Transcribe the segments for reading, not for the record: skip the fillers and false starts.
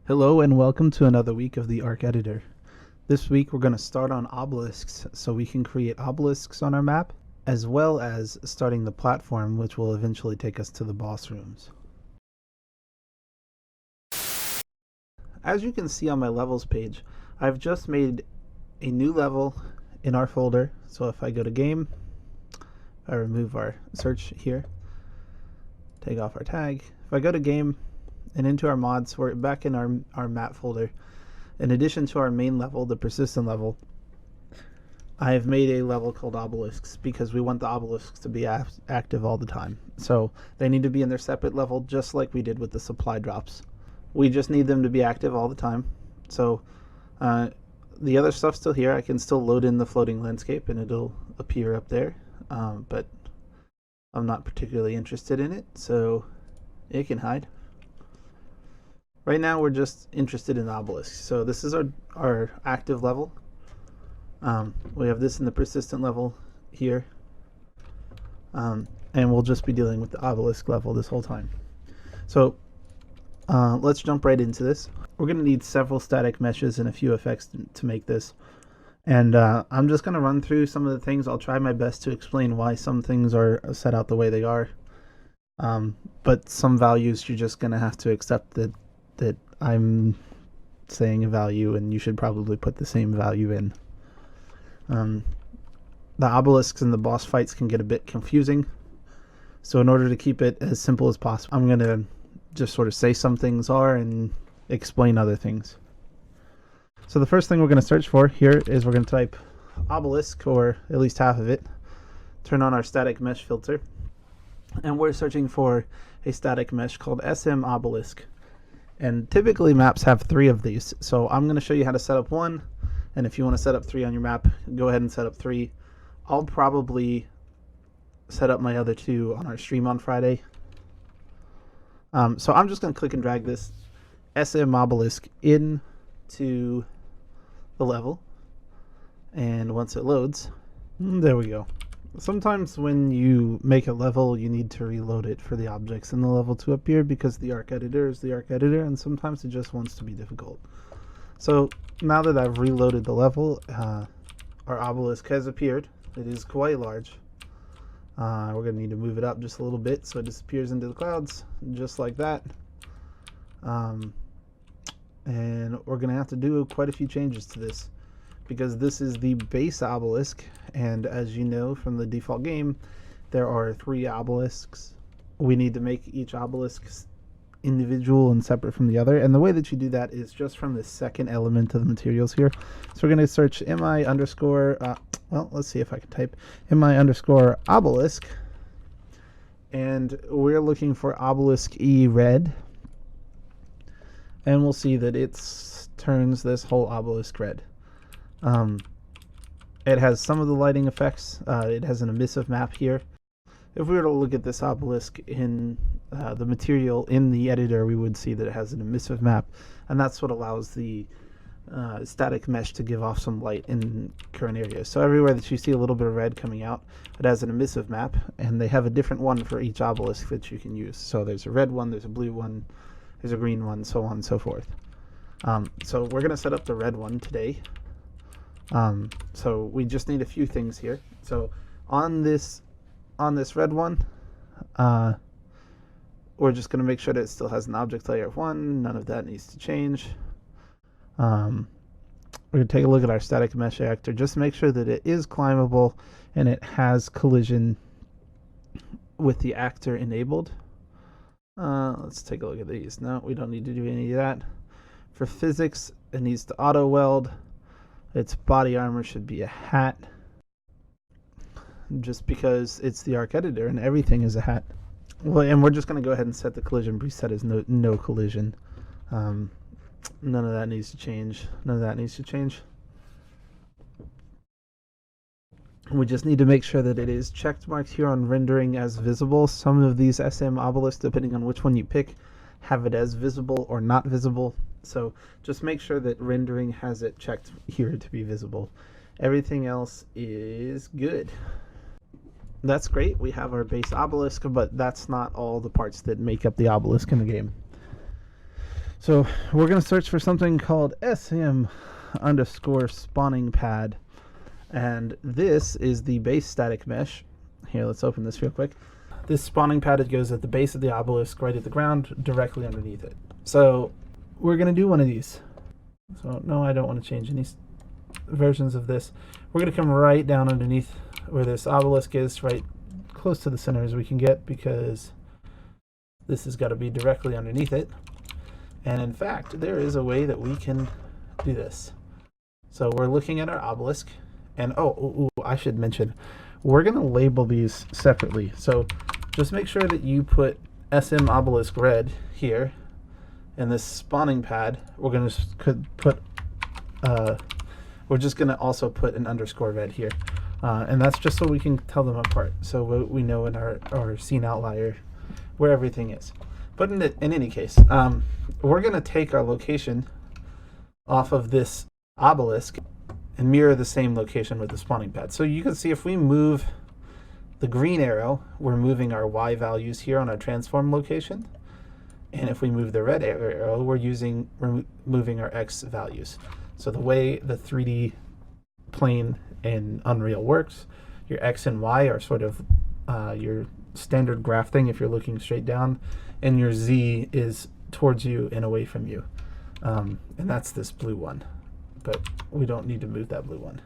Hello and welcome to another week of the ARK editor. This week we're going to start on obelisks so we can create obelisks on our map, as well as starting the platform which will eventually take us to the boss rooms. As you can see on my levels page, I've just made a new level in our folder. So if I go to game, I remove our search here, take off our tag. If I go to game and into our mods, we're back in our map folder. In addition to our main level, the persistent level, I have made a level called Obelisks because we want the obelisks to be active all the time. So they need to be in their separate level, just like we did with the supply drops. We just need them to be active all the time. So the other stuff's still here. I can still load in the floating landscape and it'll appear up there, but I'm not particularly interested in it, so it can hide. Right now we're just interested in obelisks. So this is our active level. We have this in the persistent level here. And we'll just be dealing with the obelisk level this whole time. So let's jump right into this. We're going to need several static meshes and a few effects to make this. And I'm just going to run through some of the things. I'll try my best to explain why some things are set out the way they are. But some values you're just going to have to accept that I'm saying a value and you should probably put the same value in. The obelisks and the boss fights can get a bit confusing. So in order to keep it as simple as possible, I'm going to just sort of say some things are and explain other things. So the first thing we're going to search for here is we're going to type obelisk, or at least half of it, turn on our static mesh filter, and we're searching for a static mesh called SM obelisk. And typically maps have 3 of these, so I'm going to show you how to set up 1, and if you want to set up 3 on your map, go ahead and set up 3. I'll probably set up my other 2 on our stream on Friday. So I'm just going to click and drag this SM obelisk into the level, and once it loads, there we go. Sometimes when you make a level, you need to reload it for the objects in the level to appear because the ARK editor is the ARK editor, and sometimes it just wants to be difficult. So now that I've reloaded the level, our obelisk has appeared. It is quite large. We're going to need to move it up just a little bit so it disappears into the clouds, just like that. And we're going to have to do quite a few changes to this, because this is the base obelisk, and as you know from the default game, there are 3 obelisks. We need to make each obelisk individual and separate from the other, and the way that you do that is just from the second element of the materials here. So we're going to search mi underscore, well, let's see if I can type mi underscore obelisk, and we're looking for obelisk E red, and we'll see that it turns this whole obelisk red. It has some of the lighting effects. It has an emissive map here. If we were to look at this obelisk in the material in the editor, we would see that it has an emissive map, and that's what allows the static mesh to give off some light in current areas. So everywhere that you see a little bit of red coming out, it has an emissive map, and they have a different one for each obelisk that you can use. So there's a red one, there's a blue one, there's a green one, so on and so forth. So we're going to set up the red one today. So we just need a few things here. So on this red one, we're just going to make sure that it still has an object layer of 1. None of that needs to change. We're going to take a look at our static mesh actor. Just make sure that it is climbable and it has collision with the actor enabled. Let's take a look at these. No, we don't need to do any of that. For physics, it needs to auto weld. Its body armor should be a hat, just because it's the ARK editor and everything is a hat. Well, and we're just going to go ahead and set the collision preset as no collision. None of that needs to change. None of that needs to change. We just need to make sure that it is checked marked here on rendering as visible. Some of these SM obelisks, depending on which one you pick, have it as visible or not visible. So just make sure that rendering has it checked here to be visible. Everything else is good. That's great. We have our base obelisk, but that's not all the parts that make up the obelisk in the game. So we're going to search for something called SM_spawning pad. And this is the base static mesh. Here, let's open this real quick. This spawning pad, it goes at the base of the obelisk, right at the ground, directly underneath it. So we're going to do one of these. So no, I don't want to change any versions of this. We're going to come right down underneath where this obelisk is, right close to the center as we can get, because this has got to be directly underneath it. And in fact, there is a way that we can do this. So we're looking at our obelisk, and I should mention, we're going to label these separately. So just make sure that you put SM obelisk red here, and this spawning pad, we're going to put, we're just going to also put an underscore red here. And that's just so we can tell them apart. So we know in our scene outlier where everything is. But in any case, we're going to take our location off of this obelisk and mirror the same location with the spawning pad. So you can see if we move the green arrow, we're moving our Y values here on our transform location. And if we move the red arrow, we're moving our X values. So the way the 3D plane in Unreal works, your X and Y are sort of your standard graph thing if you're looking straight down, and your Z is towards you and away from you. And that's this blue one. But we don't need to move that blue one.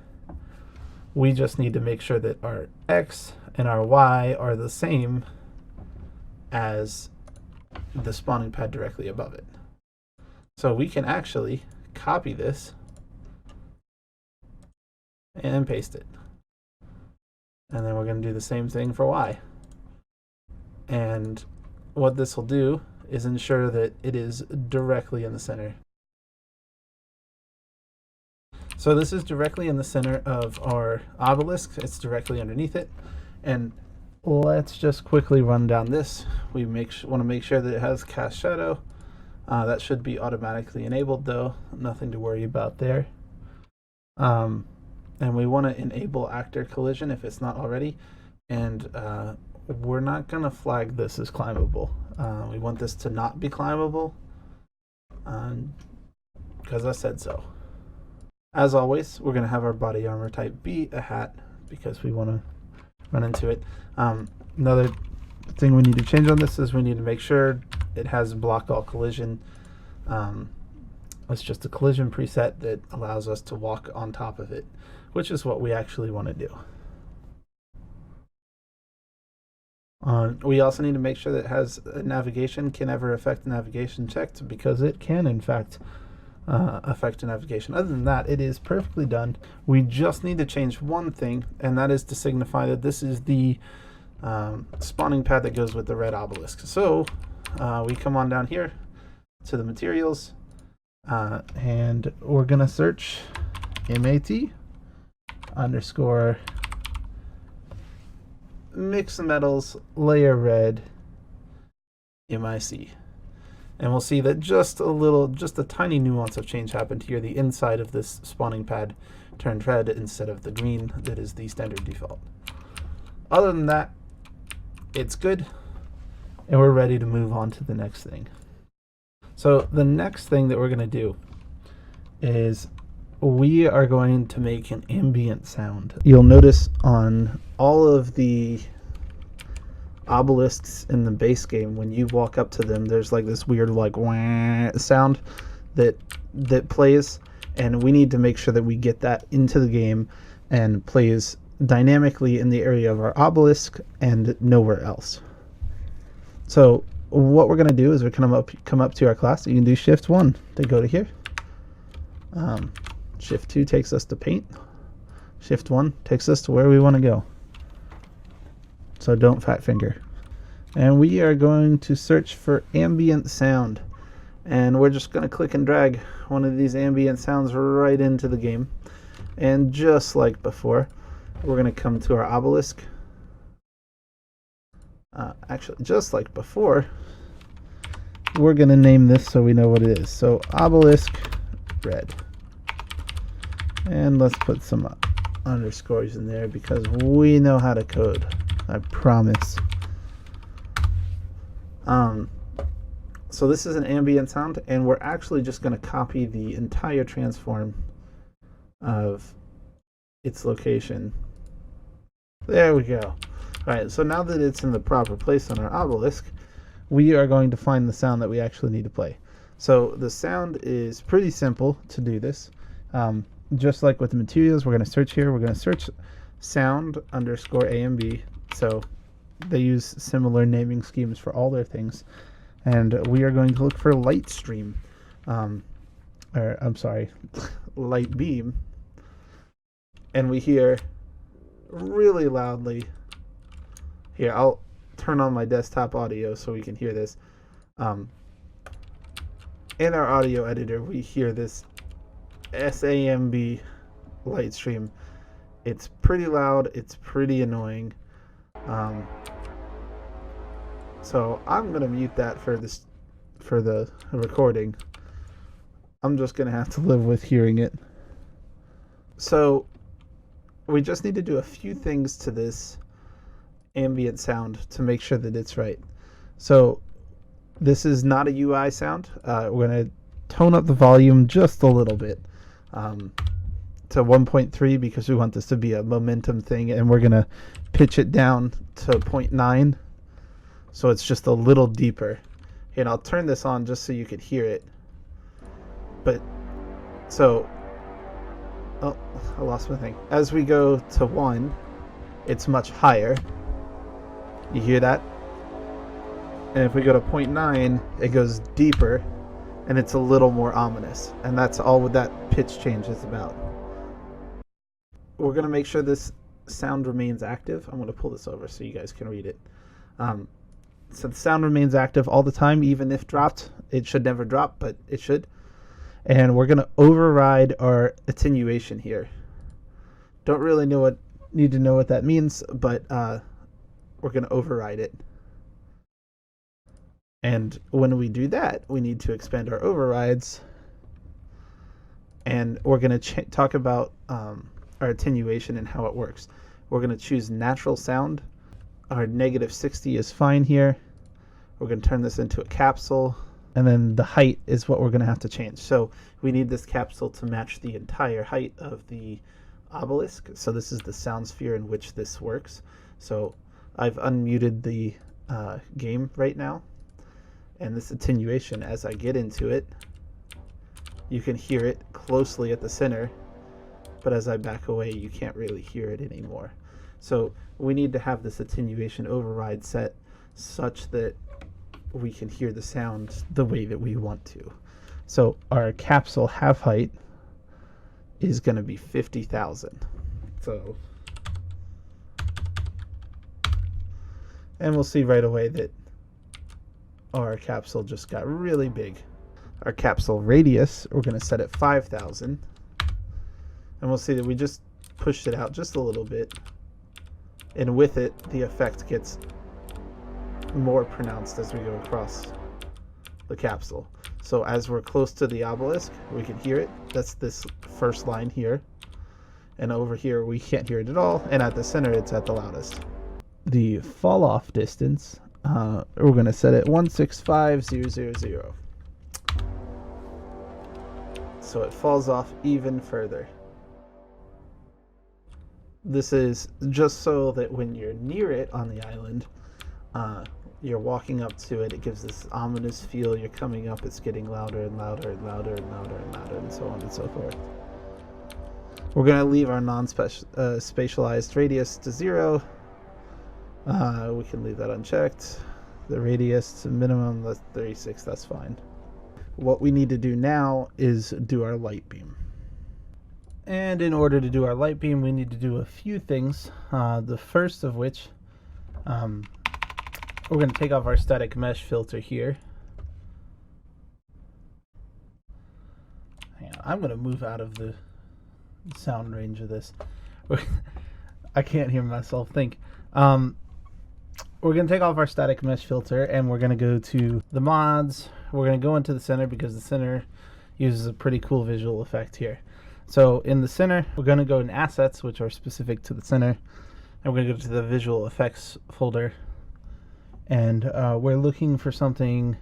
We just need to make sure that our X and our Y are the same as the spawning pad directly above it. So we can actually copy this and paste it. And then we're going to do the same thing for Y. And what this will do is ensure that it is directly in the center. So this is directly in the center of our obelisk. It's directly underneath it. And let's just quickly run down this. We want to make sure that it has cast shadow. That should be automatically enabled though. Nothing to worry about there. And we want to enable actor collision if it's not already. And we're not going to flag this as climbable. We want this to not be climbable because I said so. As always, we're going to have our body armor type be a hat because we want to run into it. Another thing we need to change on this is we need to make sure it has block all collision. It's just a collision preset that allows us to walk on top of it, which is what we actually want to do. We also need to make sure that it has navigation can ever affect navigation checked, because it can in fact affect navigation. Other than that, it is perfectly done. We just need to change one thing, and that is to signify that this is the spawning pad that goes with the red obelisk. So we come on down here to the materials, and we're gonna search mat underscore mix metals layer red mic. And we'll see that just a tiny nuance of change happened here. The inside of this spawning pad turned red instead of the green that is the standard default. Other than that, it's good, and we're ready to move on to the next thing. So the next thing that we're going to do is we are going to make an ambient sound. You'll notice on all of the obelisks in the base game, when you walk up to them, there's like this weird like wah sound that plays, and we need to make sure that we get that into the game and plays dynamically in the area of our obelisk and nowhere else. So what we're going to do is we come up to our class. You can do shift 1 to go to here. Shift 2 takes us to paint. Shift 1 takes us to where we want to go. So don't fat finger. And we are going to search for ambient sound. And we're just going to click and drag one of these ambient sounds right into the game. And just like before, we're going to come to our obelisk. Actually, just like before, we're going to name this so we know what it is. So obelisk red. And let's put some underscores in there because we know how to code. I promise. So this is an ambient sound, and we're actually just going to copy the entire transform of its location. There we go. All right, so now that it's in the proper place on our obelisk, we are going to find the sound that we actually need to play. So the sound is pretty simple to do this. Just like with the materials, we're going to search here. We're going to search sound underscore AMB. So they use similar naming schemes for all their things. And we are going to look for light stream. Or I'm sorry, light beam. And we hear really loudly. Here, I'll turn on my desktop audio so we can hear this. In our audio editor, we hear this SAMB light stream. It's pretty loud. It's pretty annoying. So I'm gonna mute that for the recording. I'm just gonna have to live with hearing it. So we just need to do a few things to this ambient sound to make sure that it's right. So this is not a UI sound. We're going to tone up the volume just a little bit to 1.3 because we want this to be a momentum thing, and we're going to pitch it down to 0.9 so it's just a little deeper. And I'll turn this on just so you could hear it. But so, oh, I lost my thing. As we go to 1, it's much higher. You hear that? And if we go to 0.9, it goes deeper, and it's a little more ominous. And that's all what that pitch change is about. We're going to make sure this sound remains active. I'm going to pull this over so you guys can read it. So the sound remains active all the time, even if dropped. It should never drop, but it should. And we're going to override our attenuation here. Don't really need to know what that means, but we're going to override it. And when we do that, we need to expand our overrides. And we're going to talk about our attenuation and how it works. We're going to choose natural sound. Our -60 is fine here. We're going to turn this into a capsule. And then the height is what we're going to have to change. So we need this capsule to match the entire height of the obelisk. So this is the sound sphere in which this works. So I've unmuted the game right now. And this attenuation, as I get into it, you can hear it closely at the center. But as I back away, you can't really hear it anymore. So we need to have this attenuation override set such that we can hear the sound the way that we want to. So our capsule half height is going to be 50,000. So, and we'll see right away that our capsule just got really big. Our capsule radius, we're going to set at 5,000. And we'll see that we just pushed it out just a little bit. And with it, the effect gets more pronounced as we go across the capsule. So as we're close to the obelisk, we can hear it. That's this first line here. And over here, we can't hear it at all. And at the center, it's at the loudest. The fall off distance, we're going to set it 165,000. So it falls off even further. This is just so that when you're near it on the island, you're walking up to it, it gives this ominous feel. You're coming up, it's getting louder and louder and louder and louder and louder, and so on and so forth. We're going to leave our non-spatialized radius to 0. We can leave that unchecked. The radius to minimum, that's 36, that's fine. What we need to do now is do our light beam. And in order to do our light beam, we need to do a few things. The first of which, we're going to take off our static mesh filter here. Hang on, I'm going to move out of the sound range of this. I can't hear myself think. We're going to take off our static mesh filter, and we're going to go to the mods. We're going to go into the center because the center uses a pretty cool visual effect here. So in the center, we're going to go in assets, which are specific to the center, and we're going to go to the visual effects folder. And we're looking for something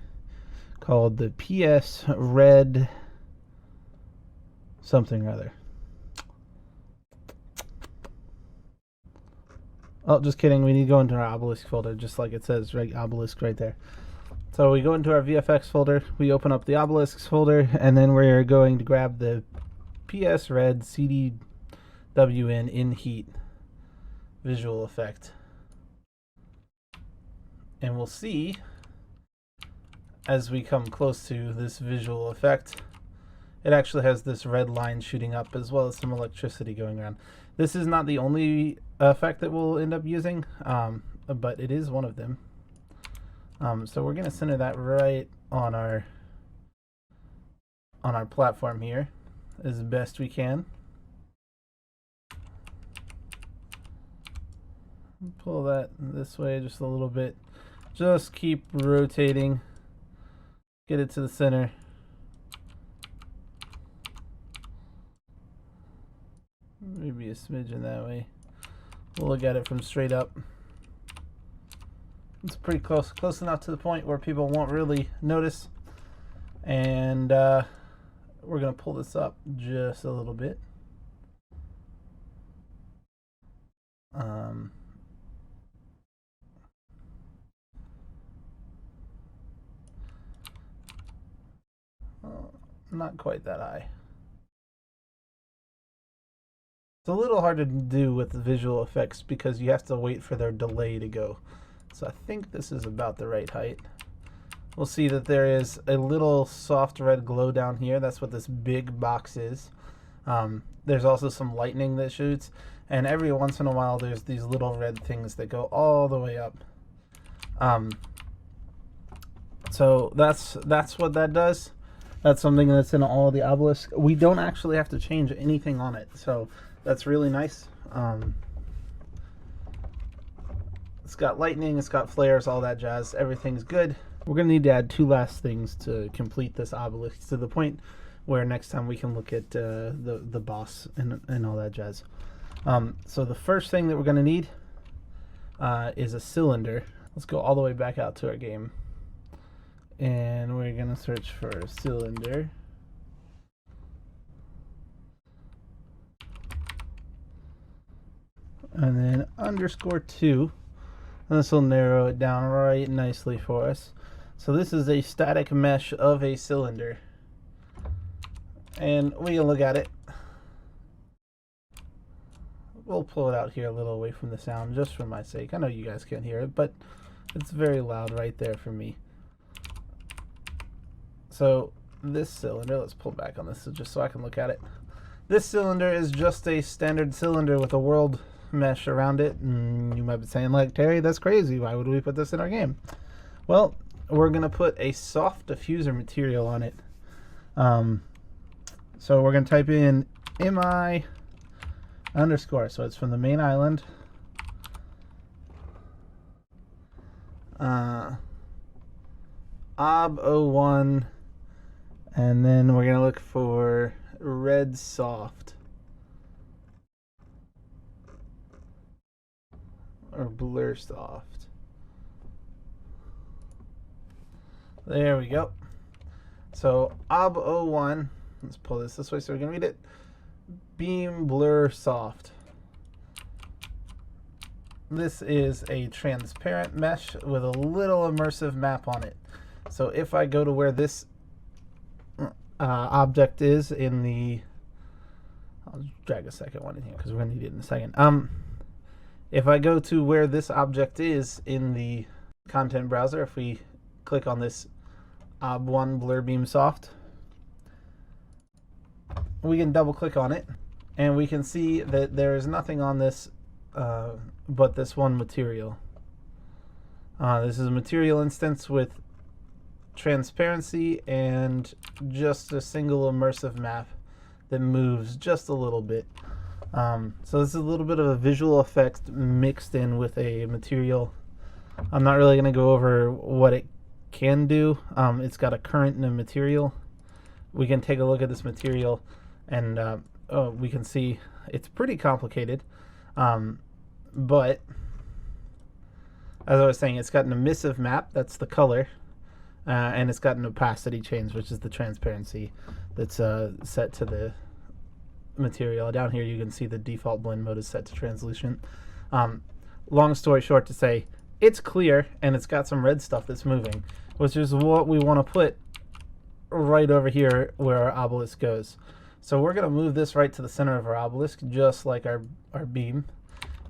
called the PS Red something or other. Oh, just kidding. We need to go into our Obelisk folder, just like it says, right? Obelisk right there. So we go into our VFX folder, we open up the Obelisks folder, and then we're going to grab the PS Red CDWN in heat visual effect. And we'll see, as we come close to this visual effect, it actually has this red line shooting up as well as some electricity going around. This is not the only effect that we'll end up using, but it is one of them. So we're going to center that right on our platform here as best we can. Pull that this way just a little bit. Just keep rotating. Get it to the center. Maybe a smidgen that way. We'll look at it from straight up. It's pretty close enough to the point where people won't really notice. And we're going to pull this up just a little bit. Not quite that high. It's a little hard to do with the visual effects because you have to wait for their delay to go. So I think this is about the right height. We'll see that there is a little soft red glow down here. That's what this big box is. There's also some lightning that shoots, and every once in a while there's these little red things that go all the way up. So that's what that does. That's something that's in all the obelisks. We don't actually have to change anything on it, so that's really nice. It's got lightning, it's got flares, all that jazz. Everything's good. We're going to need to add two last things to complete this obelisk to the point where next time we can look at the boss and all that jazz. So the first thing that we're going to need is a cylinder. Let's go all the way back out to our game. And we're going to search for a cylinder. And then _2. And this will narrow it down right nicely for us. So this is a static mesh of a cylinder. And we can look at it. We'll pull it out here a little away from the sound just for my sake. I know you guys can't hear it, but it's very loud right there for me. So this cylinder, let's pull back on this just so I can look at it. This cylinder is just a standard cylinder with a world mesh around it. And you might be saying, like, Terry, that's crazy. Why would we put this in our game? Well, we're going to put a soft diffuser material on it. So we're going to type in mi_, so it's from the main island. ob01, and then we're going to look for red soft or blur soft. There we go. So ob01, let's pull this way so we can read it. Beam blur soft. This is a transparent mesh with a little immersive map on it. So if I go to where this object is in the, I'll drag a second one in here because we're going to need it in a second. If I go to where this object is in the content browser, if we click on this ob1 blur beam soft, we can double click on it and we can see that there is nothing on this but this one material. This is a material instance with transparency and just a single immersive map that moves just a little bit. So this is a little bit of a visual effect mixed in with a material. I'm not really going to go over what it can do. It's got a current in a material. We can take a look at this material and we can see it's pretty complicated. But as I was saying, it's got an emissive map, that's the color, and it's got an opacity change, which is the transparency that's set to the material. Down here you can see the default blend mode is set to translucent. Long story short to say, it's clear and it's got some red stuff that's moving, which is what we want to put right over here where our obelisk goes. So we're going to move this right to the center of our obelisk, just like our beam,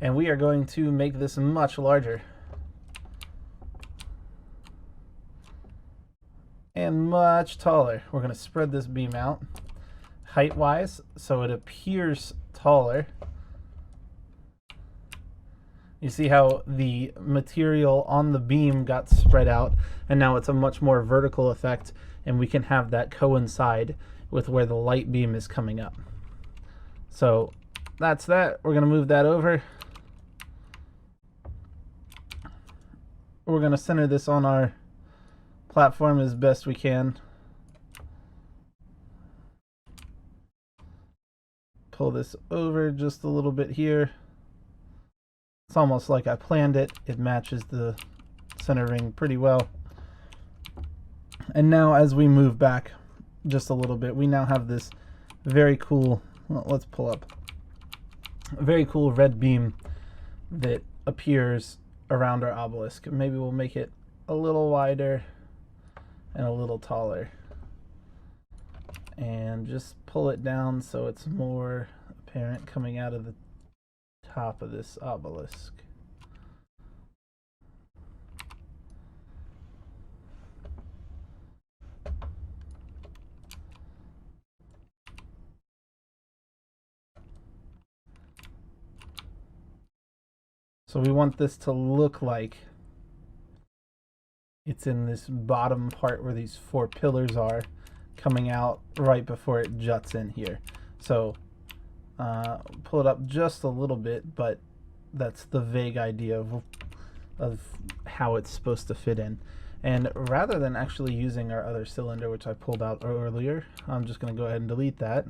and we are going to make this much larger and much taller. We're going to spread this beam out height wise so it appears taller. You see how the material on the beam got spread out, and now it's a much more vertical effect, and we can have that coincide with where the light beam is coming up. So that's that. We're going to move that over. We're going to center this on our platform as best we can. Pull this over just a little bit here. It's almost like I planned it. It matches the center ring pretty well. And now as we move back just a little bit, we now have this very cool, well, let's pull up, a very cool red beam that appears around our obelisk. Maybe we'll make it a little wider and a little taller. And just pull it down so it's more apparent coming out of the top of this obelisk. So we want this to look like it's in this bottom part where these 4 pillars are, coming out right before it juts in here. So pull it up just a little bit, but that's the vague idea of how it's supposed to fit in. And rather than actually using our other cylinder, which I pulled out earlier, I'm just going to go ahead and delete that.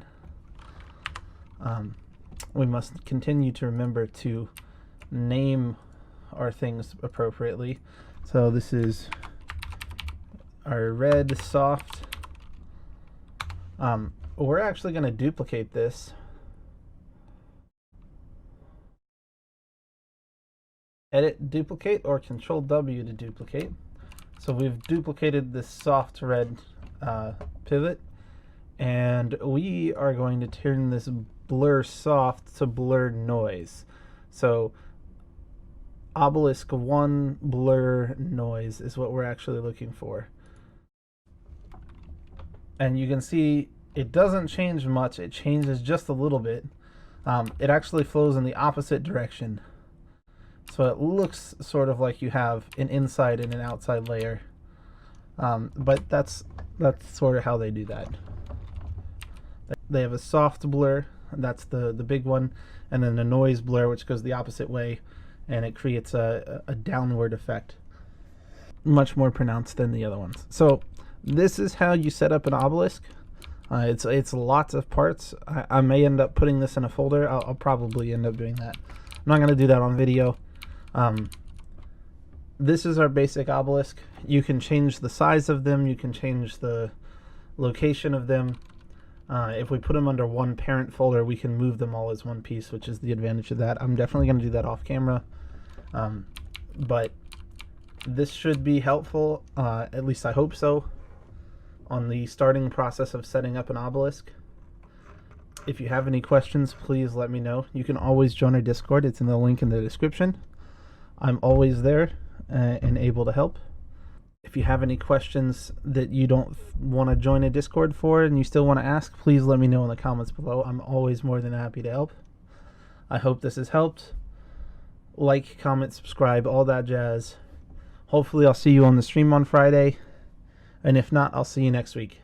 We must continue to remember to name our things appropriately. So this is our red soft. We're actually going to duplicate this. Edit, duplicate, or Control W to duplicate. So we've duplicated this soft red pivot, and we are going to turn this blur soft to blur noise. So obelisk 1 blur noise is what we're actually looking for. And you can see it doesn't change much. It changes just a little bit. It actually flows in the opposite direction. So it looks sort of like you have an inside and an outside layer. But that's sort of how they do that. They have a soft blur, that's the big one, and then a noise blur, which goes the opposite way, and it creates a downward effect. Much more pronounced than the other ones. So this is how you set up an obelisk. It's lots of parts. I may end up putting this in a folder. I'll probably end up doing that. I'm not going to do that on video. This is our basic obelisk. You can change the size of them. You can change the location of them. If we put them under one parent folder, we can move them all as one piece, which is the advantage of that. I'm definitely going to do that off camera. But this should be helpful, at least I hope so, on the starting process of setting up an obelisk. If you have any questions, please let me know. You can always join our Discord. It's in the link in the description. I'm always there and able to help. If you have any questions that you don't want to join a Discord for and you still want to ask, please let me know in the comments below. I'm always more than happy to help. I hope this has helped. Like, comment, subscribe, all that jazz. Hopefully I'll see you on the stream on Friday. And if not, I'll see you next week.